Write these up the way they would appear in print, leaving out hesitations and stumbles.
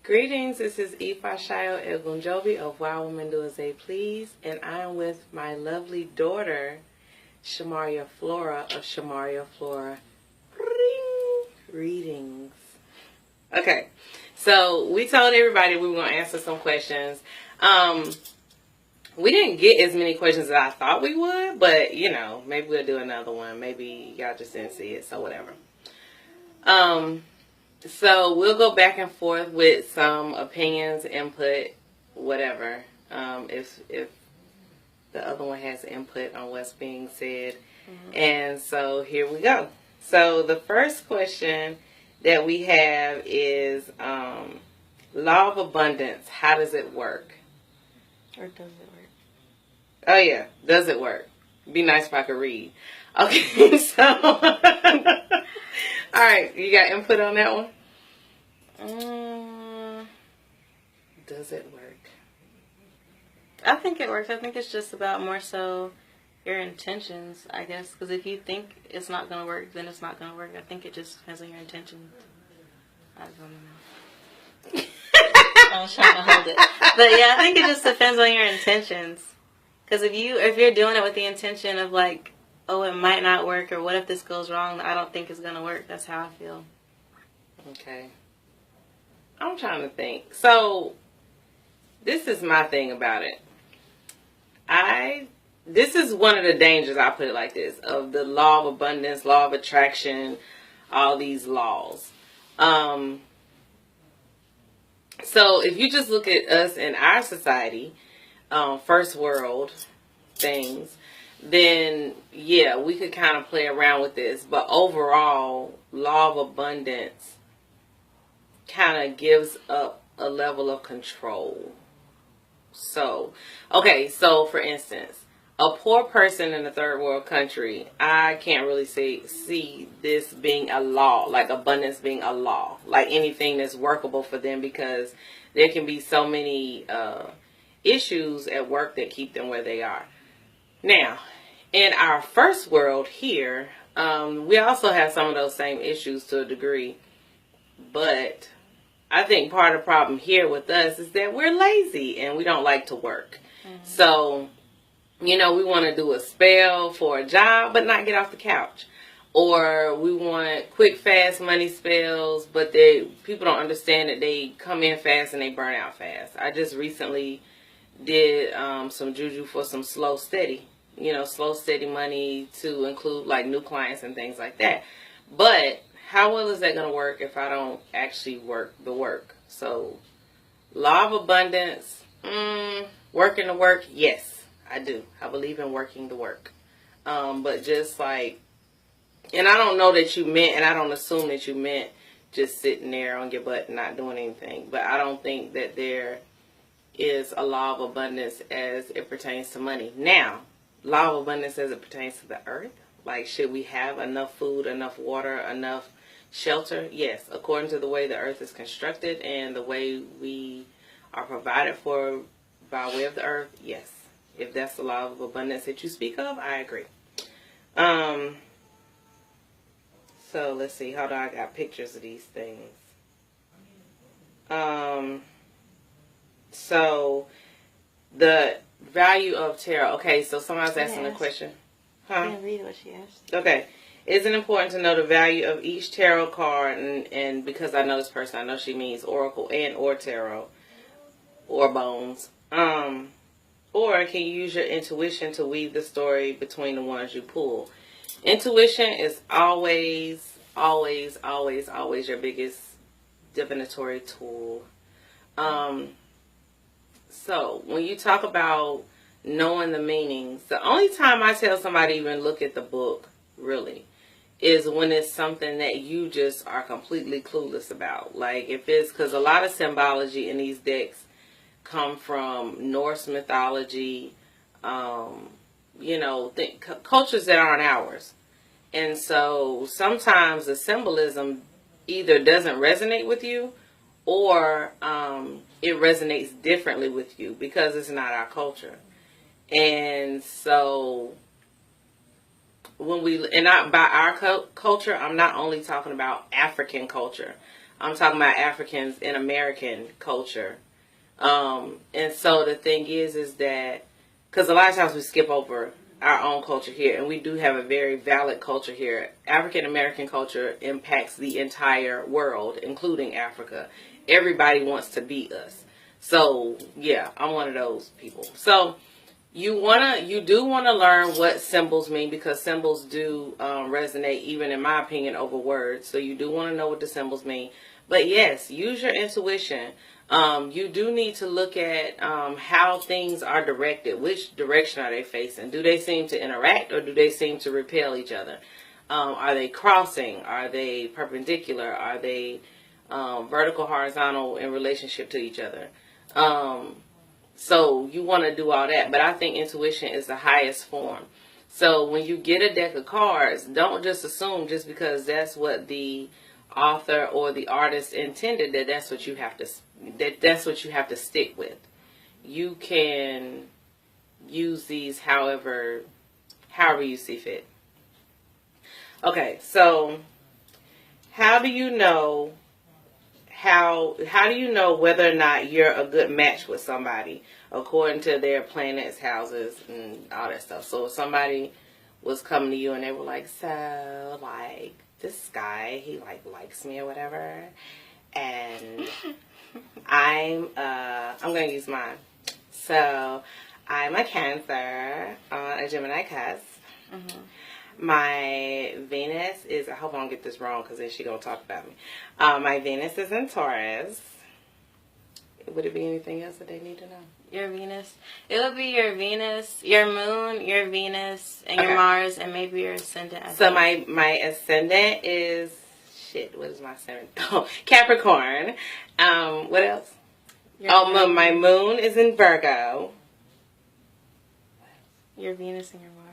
Greetings, this is Ifashayo Egunjobi of Why Women Do As They Please, and I am with my lovely daughter, Shamaria Flora of Shamaria Flora Readings. Okay, so we told everybody we were going to answer some questions. We didn't get as many questions as I thought we would, but, you know, maybe we'll do another one. Maybe y'all just didn't see it, so whatever. So we'll go back and forth with some opinions, input, whatever. If the other one has input on what's being said. Mm-hmm. And so here we go. So the first question that we have is law of abundance. How does it work? Or does it work? Oh yeah, does it work? Be nice if I could read. Okay, so all right, you got input on that one? Does it work? I think it works. I think it's just about more so your intentions, I guess. Because if you think it's not going to work, then it's not going to work. I think it just depends on your intentions. I don't know. I was trying to hold it. But yeah, I think it just depends on your intentions. Because if you're doing it with the intention of like, oh, it might not work, or what if this goes wrong, I don't think it's going to work. That's how I feel. Okay. I'm trying to think. So, this is my thing about it. This is one of the dangers, I put it like this, of the law of abundance, law of attraction, all these laws. So, if you just look at us in our society, first world things, then, yeah, we could kind of play around with this. But overall, law of abundance kind of gives up a level of control. So, okay, so for instance, a poor person in a third world country, I can't really see this being a law, like abundance being a law, like anything that's workable for them, because there can be so many issues at work that keep them where they are. Now, in our first world here, we also have some of those same issues to a degree, but I think part of the problem here with us is that we're lazy and we don't like to work. Mm-hmm. So, you know, we want to do a spell for a job but not get off the couch. Or we want quick, fast money spells, but people don't understand that they come in fast and they burn out fast. I just recently did some juju for some slow, steady money to include like new clients and things like that. But how well is that going to work if I don't actually work the work? So, law of abundance, working the work, yes, I do. I believe in working the work. But just like, and I don't know that you meant, and I don't assume that you meant just sitting there on your butt and not doing anything. But I don't think that there is a law of abundance as it pertains to money. Now, law of abundance as it pertains to the earth. Like, should we have enough food, enough water, enough shelter? Yes, according to the way the earth is constructed and the way we are provided for by way of the earth, yes. If that's the law of abundance that you speak of, I agree. So let's see, how do I got pictures of these things? So the value of tarot. Okay, so somebody's asking a question. Huh? I can't read what she asked. Okay. Is it important to know the value of each tarot card? And because I know this person, I know she means oracle and or tarot or bones. Or can you use your intuition to weave the story between the ones you pull? Intuition is always your biggest divinatory tool. So when you talk about knowing the meanings, the only time I tell somebody even look at the book, really, is when it's something that you just are completely clueless about. Like if it's, because a lot of symbology in these decks come from Norse mythology, cultures that aren't ours. And so sometimes the symbolism either doesn't resonate with you or it resonates differently with you because it's not our culture. And so by our culture, I'm not only talking about African culture. I'm talking about Africans in American culture. And so the thing is that, because a lot of times we skip over our own culture here, and we do have a very valid culture here. African American culture impacts the entire world, including Africa. Everybody wants to be us. So yeah, I'm one of those people. So you do wanna learn what symbols mean, because symbols do resonate, even in my opinion, over words. So you do want to know what the symbols mean. But yes, use your intuition. You do need to look at how things are directed. Which direction are they facing? Do they seem to interact, or do they seem to repel each other? Are they crossing? Are they perpendicular? Are they vertical, horizontal in relationship to each other? So you want to do all that. But I think intuition is the highest form. So when you get a deck of cards, don't just assume just because that's what the author or the artist intended that's what you have to stick with. You can use these however you see fit. Okay, so how do you know whether or not you're a good match with somebody according to their planets, houses, and all that stuff? So if somebody was coming to you and they were like, so like this guy, he like likes me or whatever, and I'm gonna use mine. So I'm a Cancer, a Gemini cusp. Mm-hmm. My Venus is, I hope I don't get this wrong because then she gonna talk about me. My Venus is in Taurus. Would it be anything else that they need to know? Your Venus. It would be your Venus, your Moon, your Venus, and your Mars, and maybe your Ascendant. So my Ascendant is, what is my Ascendant? Oh, Capricorn. What else? My Moon is in Virgo. Your Venus and your Mars.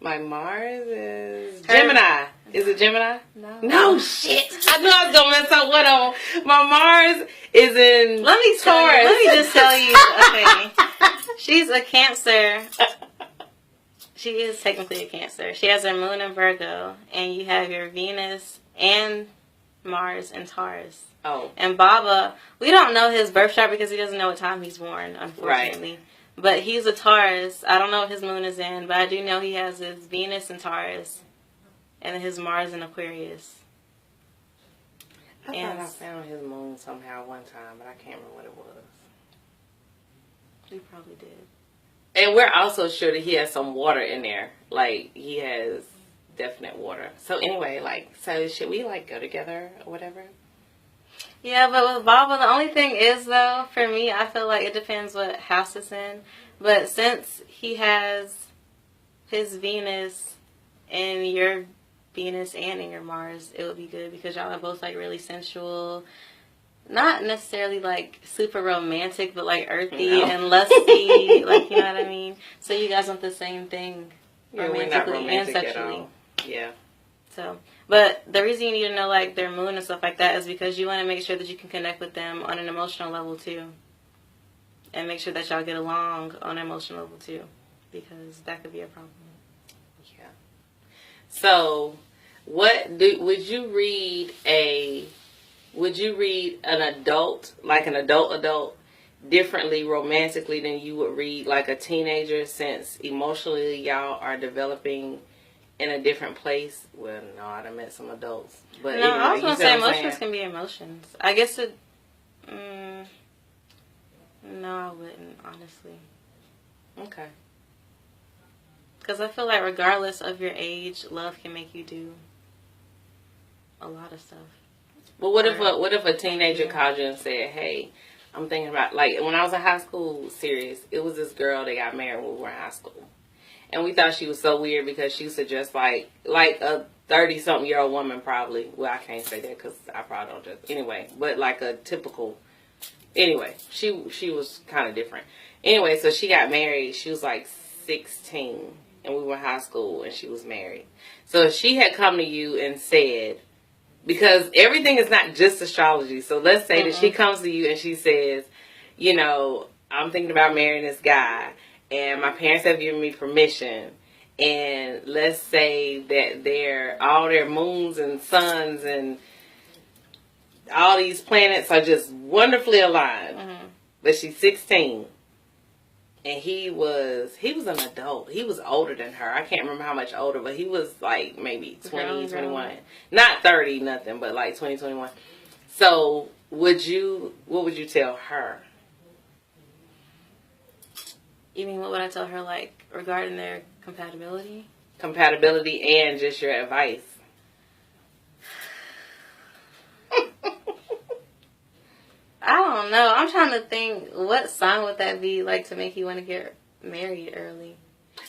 My Mars is Gemini. Is it Gemini? No. No, shit. I knew I was going to mess up one of them. My Mars is in Taurus. Let me just tell you. Okay. She's a Cancer. She is technically a Cancer. She has her Moon in Virgo. And you have your Venus and Mars in Taurus. Oh. And Baba, we don't know his birth chart because he doesn't know what time he's born, unfortunately. Right. But he's a Taurus. I don't know what his moon is in, but I do know he has his Venus in Taurus and his Mars in Aquarius. I thought I found his moon somehow one time, but I can't remember what it was. We probably did. And we're also sure that he has some water in there. Like, he has definite water. So anyway, so should we, go together or whatever? Yeah, but with Baba, the only thing is, though, for me, I feel like it depends what house it's in. But since he has his Venus in your Venus and in your Mars, it would be good because y'all are both, really sensual. Not necessarily, super romantic, but, earthy and lusty. You know what I mean? So you guys want the same thing romantically and sexually. Yeah. So, but the reason you need to know, their moon and stuff like that is because you want to make sure that you can connect with them on an emotional level, too. And make sure that y'all get along on an emotional level, too. Because that could be a problem. Yeah. So, would you read an adult, an adult, differently romantically than you would read, a teenager, since emotionally y'all are developing in a different place? Well, no, I done met some adults. But no, I was going to say emotions can be emotions. I guess it... no, I wouldn't, honestly. Okay. Because I feel like regardless of your age, love can make you do a lot of stuff. But what if a teenager called you and said, hey, I'm thinking about... when I was in high school, serious, it was this girl that got married when we were in high school. And we thought she was so weird because she used to dress like a 30-something-year-old woman, probably. Well, I can't say that because I probably don't dress. Anyway, but a typical... Anyway, she was kind of different. Anyway, so she got married. She was 16, and we were in high school, and she was married. So if she had come to you and said... Because everything is not just astrology. So let's say that she comes to you and she says, I'm thinking about marrying this guy. And my parents have given me permission. And let's say that all their moons and suns and all these planets are just wonderfully aligned. Mm-hmm. But she's 16. And he was an adult. He was older than her. I can't remember how much older, but he was like maybe 20, 21. Not 30, nothing, but like 20, 21. So what would you tell her? You mean what would I tell her, like, regarding their compatibility? Compatibility and just your advice. I don't know. I'm trying to think, what sign would that be, like, to make you want to get married early?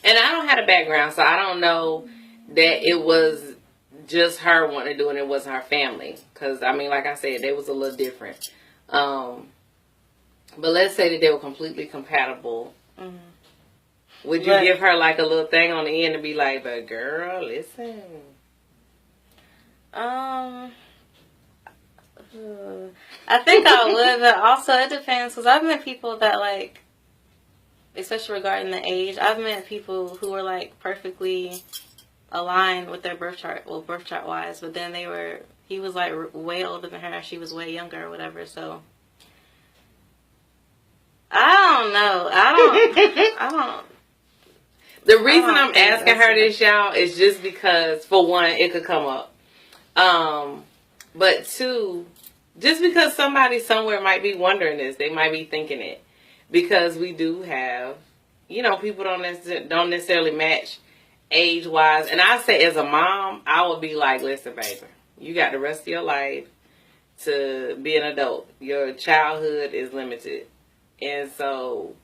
And I don't have a background, so I don't know that it was just her wanting to do it and it wasn't her family. Because, I mean, like I said, they was a little different. But let's say that they were completely compatible. Mm-hmm. Would you give her, like, a little thing on the end to be like, but girl, listen. I think I would, but also it depends, because I've met people that, like, especially regarding the age, I've met people who were, like, perfectly aligned with their birth chart, well, birth chart wise, but then he was, like, way older than her, she was way younger or whatever, so I don't know. I don't. The reason I'm asking her this, y'all, is just because, for one, it could come up. But two, just because somebody somewhere might be wondering this, they might be thinking it. Because we do have, people don't necessarily match age-wise. And I say, as a mom, I would be like, listen, baby, you got the rest of your life to be an adult. Your childhood is limited. And so,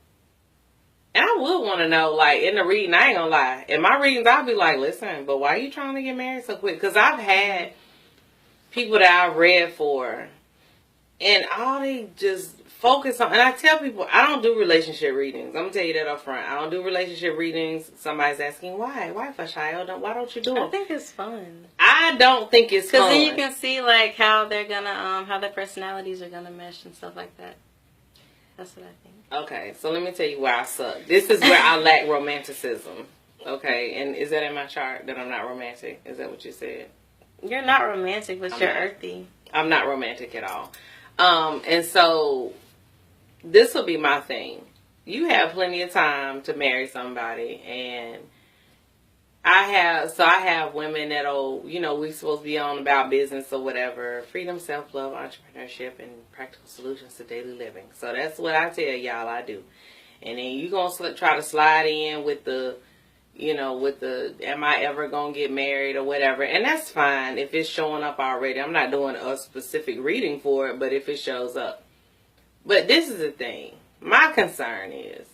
and I would want to know, like, in the reading, I ain't gonna lie. In my readings, I'll be like, listen, but why are you trying to get married so quick? Because I've had people that I've read for, and all they just focus on, and I tell people, I don't do relationship readings. I'm going to tell you that up front. I don't do relationship readings. Somebody's asking, why? Why, Fashayo? Why don't you do it? I think it's fun. I don't think it's fun. Because then you can see, like, how they're going to, how their personalities are going to mesh and stuff like that. That's what I think. Okay, so let me tell you where I suck. This is where I lack romanticism. Okay, and is that in my chart that I'm not romantic? Is that what you said? You're not romantic, but you're earthy. I'm not romantic at all. And so this will be my thing. You have plenty of time to marry somebody, and I have women that'll, we supposed to be on about business or whatever, freedom, self-love, entrepreneurship, and practical solutions to daily living. So that's what I tell y'all I do. And then you gonna try to slide in with the, am I ever gonna get married or whatever. And that's fine if it's showing up already. I'm not doing a specific reading for it, but if it shows up. But this is the thing. My concern is,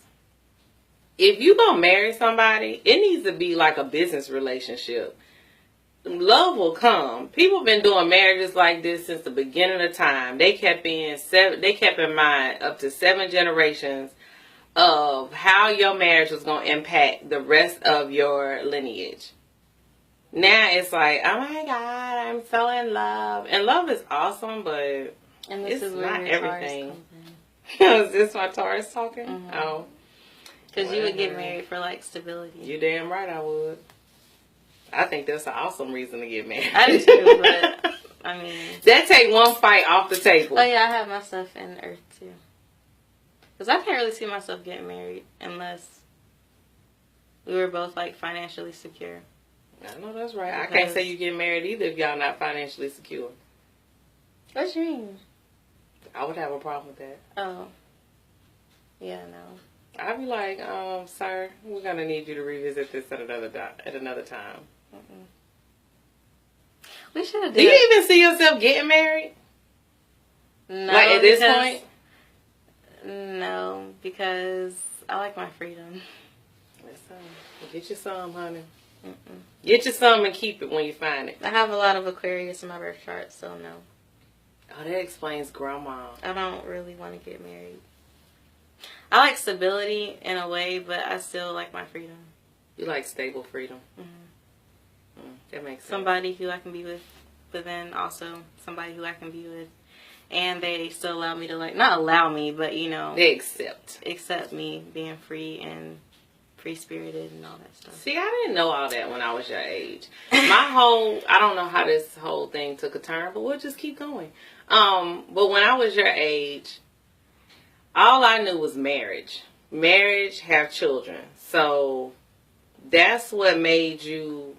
if you gonna marry somebody, it needs to be like a business relationship. Love will come. People have been doing marriages like this since the beginning of time. They kept in mind up to 7 generations of how your marriage was gonna impact the rest of your lineage. Now it's like, oh my God, I'm so in love. And love is awesome, but and this is not everything. Is this my Taurus talking? Mm-hmm. Oh. Because you would get married for, like, stability. You're damn right I would. I think that's an awesome reason to get married. I do too, but, I mean... That take one fight off the table. Oh, yeah, I have myself in Earth, too. Because I can't really see myself getting married unless we were both, like, financially secure. I know that's right. I can't say you get married either if y'all not financially secure. What you mean? I would have a problem with that. Oh. Yeah, no. I'd be like, sir, we're going to need you to revisit this at another time. Mm-mm. We should have done. Do you even see yourself getting married? No. Like, at this point? No, because I like my freedom. Listen, get you some, honey. Mm-mm. Get you some and keep it when you find it. I have a lot of Aquarius in my birth chart, so no. Oh, that explains grandma. I don't really want to get married. I like stability in a way, but I still like my freedom. You like stable freedom. Mm-hmm. That makes sense. Somebody who I can be with, but then also somebody who I can be with. And they still allow me to, like, not allow me, but, they accept me being free and free-spirited and all that stuff. See, I didn't know all that when I was your age. I don't know how this whole thing took a turn, but we'll just keep going. But when I was your age, all I knew was marriage. Marriage, have children. So that's what made you,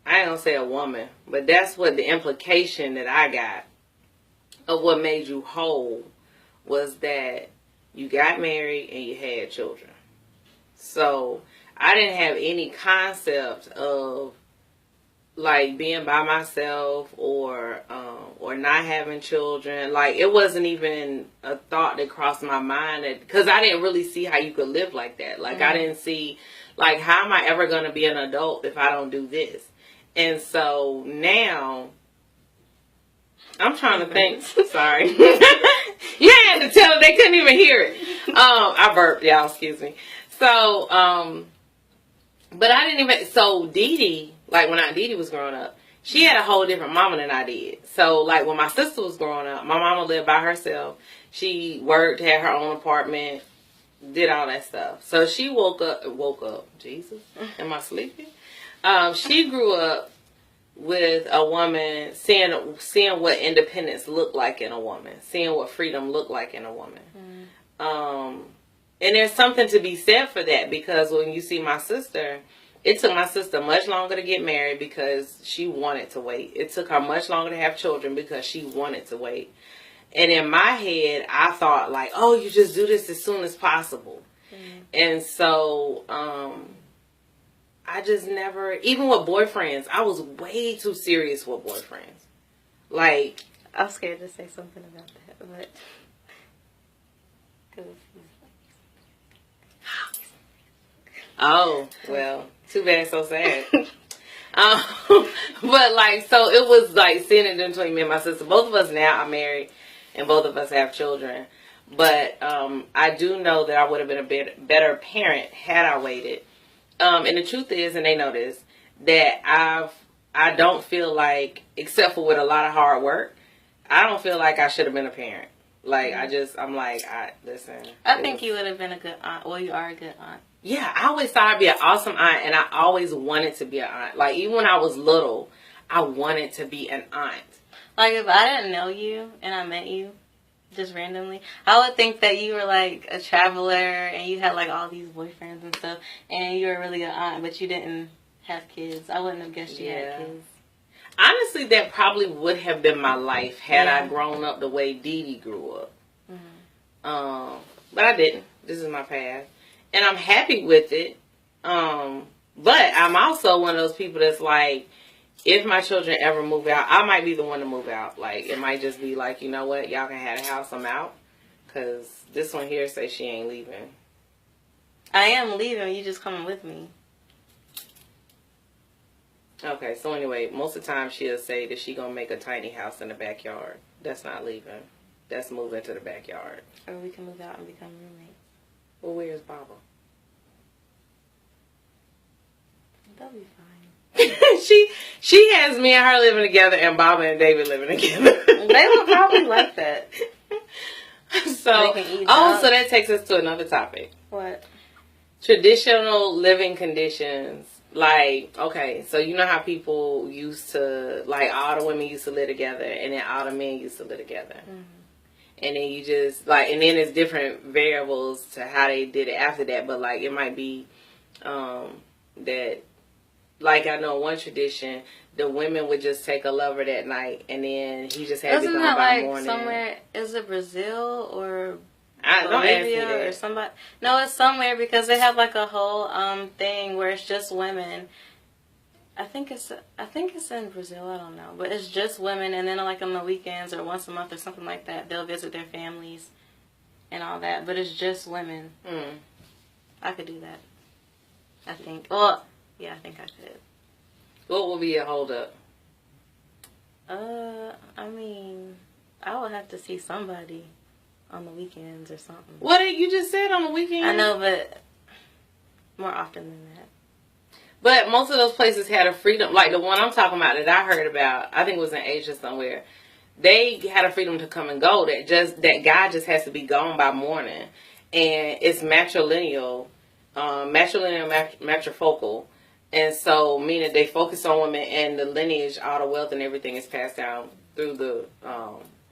I ain't gonna say a woman, but that's what the implication that I got of what made you whole was that you got married and you had children. So I didn't have any concept of like being by myself or not having children. Like it wasn't even a thought that crossed my mind, that because I didn't really see how you could live like that. Like I didn't see, like, how am I ever going to be an adult if I don't do this? And so now I'm trying to think. Sorry. You had to tell them, they couldn't even hear it. I burped, y'all, excuse me. So but I didn't even, so Dee Dee, like when Dee Dee was growing up, she had a whole different mama than I did. So like when my sister was growing up, my mama lived by herself. She worked, had her own apartment, did all that stuff. So she woke up, Jesus, am I sleeping? She grew up with a woman, seeing what independence looked like in a woman, seeing what freedom looked like in a woman. And there's something to be said for that, because when you see my sister, it took my sister much longer to get married because she wanted to wait. It took her much longer to have children because she wanted to wait. And in my head, I thought like, oh, you just do this as soon as possible. And so I just never, even with boyfriends, I was way too serious with boyfriends. Like, I was scared to say something about that, but oh, well, too bad, so sad. But like, so it was like seeing it between me and my sister. Both of us now are married and both of us have children. But I do know that I would have been a better parent had I waited. And the truth is, and they know this, that I don't feel like, except for with a lot of hard work, I don't feel like I should have been a parent. Like, I'm like, listen. I think you would have been a good aunt. Well, you are a good aunt. Yeah, I always thought I'd be an awesome aunt, and I always wanted to be an aunt. Like, even when I was little, I wanted to be an aunt. Like, if I didn't know you and I met you just randomly, I would think that you were, like, a traveler and you had, like, all these boyfriends and stuff, and you were really an aunt, but you didn't have kids. I wouldn't have guessed you had kids. Honestly, that probably would have been my life had I grown up the way Dee Dee grew up. But I didn't. This is my path. And I'm happy with it. But I'm also one of those people that's like, if my children ever move out, I might be the one to move out. Like, it might just be like, you know what, y'all can have a house, I'm out. Because this one here says she ain't leaving. I am leaving, you just coming with me. Okay, so anyway, most of the time she'll say that she gonna make a tiny house in the backyard. That's not leaving. That's moving to the backyard. Or we can move out and become roommates. Well, where's Baba? They'll be fine. she has me and her living together and Baba and David living together. They will probably like that. So, so that takes us to another topic. What? Traditional living conditions. Like, okay, so you know how people used to, like, all the women used to live together and then all the men used to live together. And then you just, like, and then there's different variables to how they did it after that. But, like, it might be that, like, I know one tradition, the women would just take a lover that night and then he just had to be gone by morning. Somewhere, is it Brazil or don't ask me that. or somebody? No, it's somewhere because they have like a whole thing where it's just women. I think it's in Brazil. I don't know, but it's just women, and then like on the weekends or once a month or something like that, they'll visit their families and all that. But it's just women. I could do that. I think. Well, yeah, I think I could. What will be a holdup? I mean, I would have to see somebody on the weekends or something. What you just said on the weekends? I know, but more often than that. But most of those places had a freedom, like the one I'm talking about that I heard about, I think it was in Asia somewhere. They had a freedom to come and go. That guy just has to be gone by morning. And it's matrilineal, matrifocal. And so, meaning they focus on women and the lineage, all the wealth and everything is passed down through the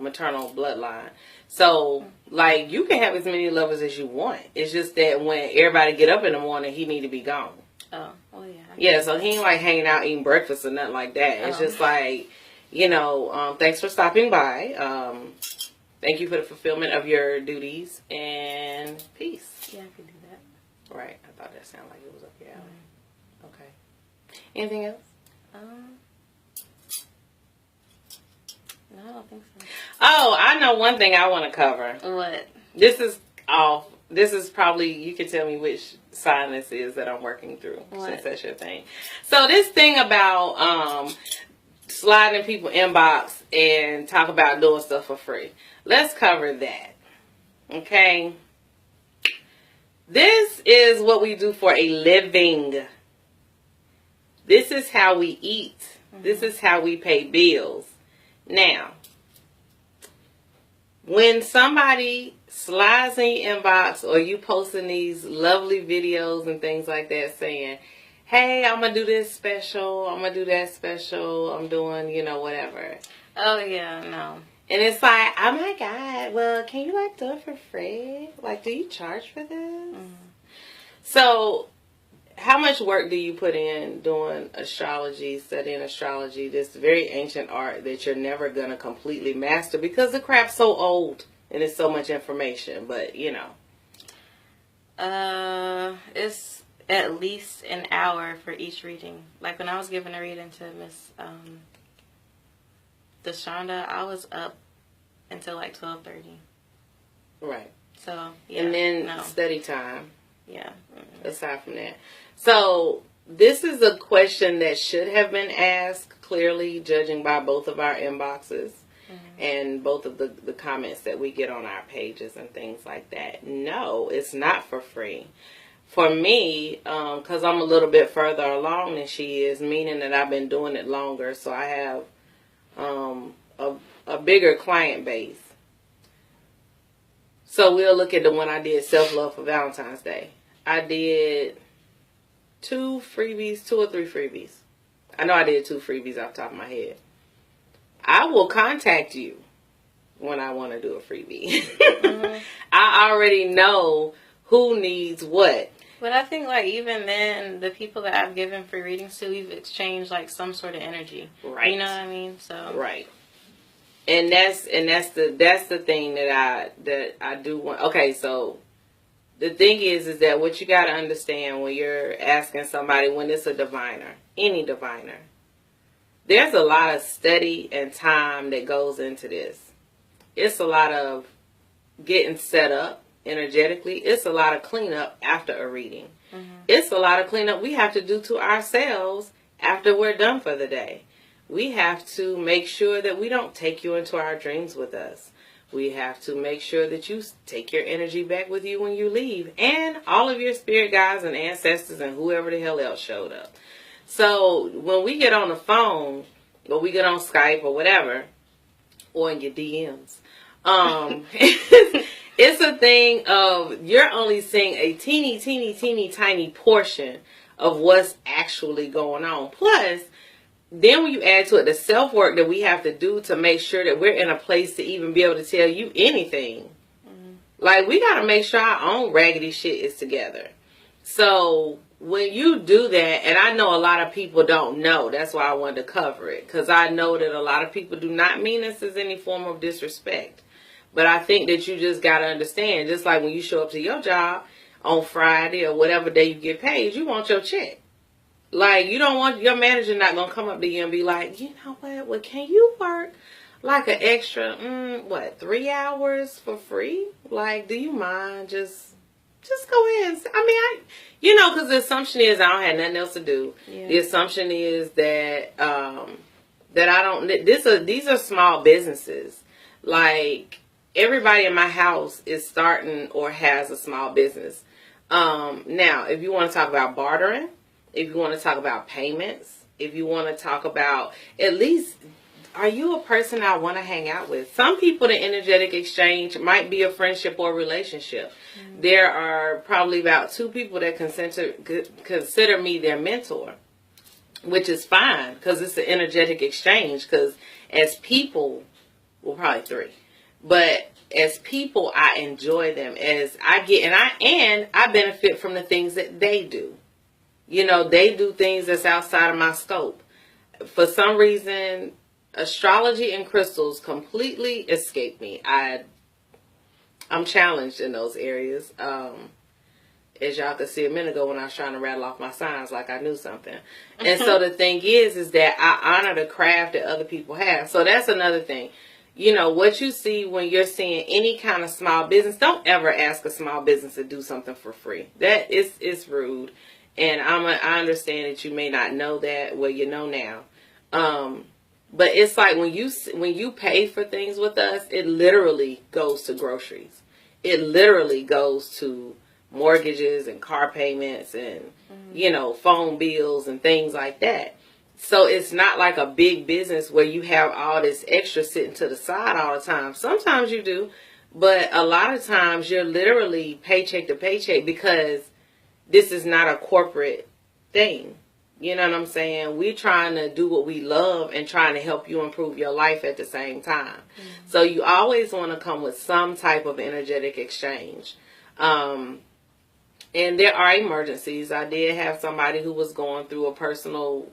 maternal bloodline. So, like, you can have as many lovers as you want. It's just that when everybody get up in the morning, he need to be gone. Oh, well, yeah. Yeah, so he ain't like hanging out eating breakfast or nothing like that. It's just like, you know, thanks for stopping by. Thank you for the fulfillment of your duties and peace. Yeah, I could do that. Right. I thought that sounded like it was up your alley. Okay. Anything else? No, I don't think so. Oh, I know one thing I want to cover. What? This is probably, you can tell me which sign this is that I'm working through. What? Since that's your thing. So this thing about sliding people inbox and talk about doing stuff for free. Let's cover that. Okay. This is what we do for a living. This is how we eat. Mm-hmm. This is how we pay bills. Now, when somebody slides in your inbox or you posting these lovely videos and things like that saying, hey, I'm going to do this special, I'm going to do that special, I'm doing, you know, whatever. Oh, yeah, no. And it's like, oh my God, well, can you like do it for free? Like, do you charge for this? Mm-hmm. So, how much work do you put in doing astrology, studying astrology, this very ancient art that you're never going to completely master because the crap's so old and it's so much information, but you know. It's at least an hour for each reading. Like when I was giving a reading to Miss Deshonda, I was up until like 12:30. Right. So, yeah. And then study time. Yeah. Aside from that. So, this is a question that should have been asked clearly, judging by both of our inboxes and both of the comments that we get on our pages and things like that. No, it's not for free. For me, because I'm a little bit further along than she is, meaning that I've been doing it longer, so I have a bigger client base. So, we'll look at the one I did, Self-Love for Valentine's Day. I did 2 or 3 freebies. I know I did 2 freebies off the top of my head. I will contact you when I want to do a freebie. Mm-hmm. I already know who needs what. But I think like even then, the people that I've given free readings to, we've exchanged like some sort of energy. Right. You know what I mean? So right. And that's the thing that I do want. Okay, so the thing is that what you got to understand when you're asking somebody, when it's a diviner, any diviner, there's a lot of study and time that goes into this. It's a lot of getting set up energetically. It's a lot of cleanup after a reading. Mm-hmm. It's a lot of cleanup we have to do to ourselves after we're done for the day. We have to make sure that we don't take you into our dreams with us. We have to make sure that you take your energy back with you when you leave. And all of your spirit guides and ancestors and whoever the hell else showed up. So when we get on the phone or we get on Skype or whatever, or in your DMs, it's a thing of you're only seeing a teeny tiny portion of what's actually going on. Plus, then when you add to it the self-work that we have to do to make sure that we're in a place to even be able to tell you anything. Mm-hmm. Like, we got to make sure our own raggedy shit is together. So, when you do that, and I know a lot of people don't know, that's why I wanted to cover it. Because I know that a lot of people do not mean this as any form of disrespect. But I think that you just got to understand, just like when you show up to your job on Friday or whatever day you get paid, you want your check. Like, you don't want, your manager not going to come up to you and be like, you know what, well, can you work like an extra, 3 hours for free? Like, do you mind just go ahead and, because the assumption is I don't have nothing else to do. Yeah. The assumption is that, that I don't, these are small businesses. Like, everybody in my house is starting or has a small business. Now, if you want to talk about bartering, if you want to talk about payments, if you want to talk about, at least, are you a person I want to hang out with? Some people, the energetic exchange might be a friendship or a relationship. Mm-hmm. There are probably about 2 people that consider me their mentor, which is fine because it's an energetic exchange. Because as people, Well, probably 3. But as people, I enjoy them. As I get, and I benefit from the things that they do. You know, they do things that's outside of my scope. For some reason, astrology and crystals completely escape me. I'm challenged in those areas. As y'all could see a minute ago when I was trying to rattle off my signs like I knew something. And so the thing is that I honor the craft that other people have. So that's another thing. You know, what you see when you're seeing any kind of small business, don't ever ask a small business to do something for free. That is rude. And I understand that you may not know that. Well, you know now. But it's like when you pay for things with us, it literally goes to groceries. It literally goes to mortgages and car payments and, you know, phone bills and things like that. So it's not like a big business where you have all this extra sitting to the side all the time. Sometimes you do, but a lot of times you're literally paycheck to paycheck because this is not a corporate thing. You know what I'm saying? We're trying to do what we love and trying to help you improve your life at the same time. So you always want to come with some type of energetic exchange. And there are emergencies. I did have somebody who was going through a personal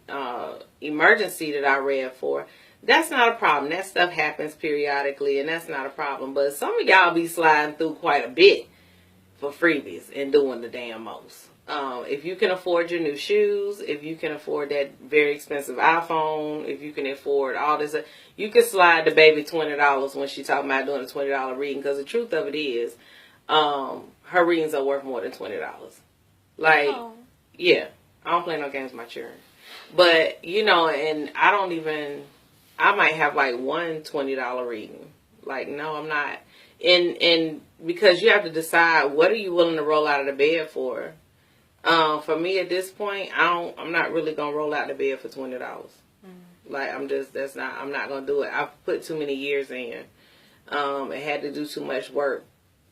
emergency that I read for. That's not a problem. That stuff happens periodically, and that's not a problem. But some of y'all be sliding through quite a bit for freebies and doing the damn most. If you can afford your new shoes, if you can afford that very expensive iPhone, if you can afford all this, you can slide the baby $20 when she talking about doing a $20 reading. Because the truth of it is, her readings are worth more than $20. Like, yeah, I don't play no games with my children. But, you know, and I might have like one $20 reading. Like, no, I'm not. And because you have to decide, what are you willing to roll out of the bed for? For me at this point, I'm not really going to roll out of the bed for $20. Like, I'm not going to do it. I've put too many years in. I had to do too much work.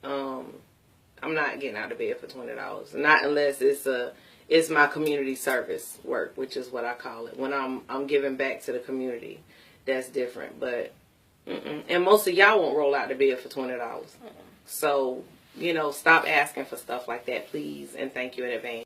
I'm not getting out of bed for $20. Not unless it's my community service work, which is what I call it. When I'm giving back to the community, that's different. But and most of y'all won't roll out the bed for $20. So, you know, stop asking for stuff like that, please, and thank you in advance.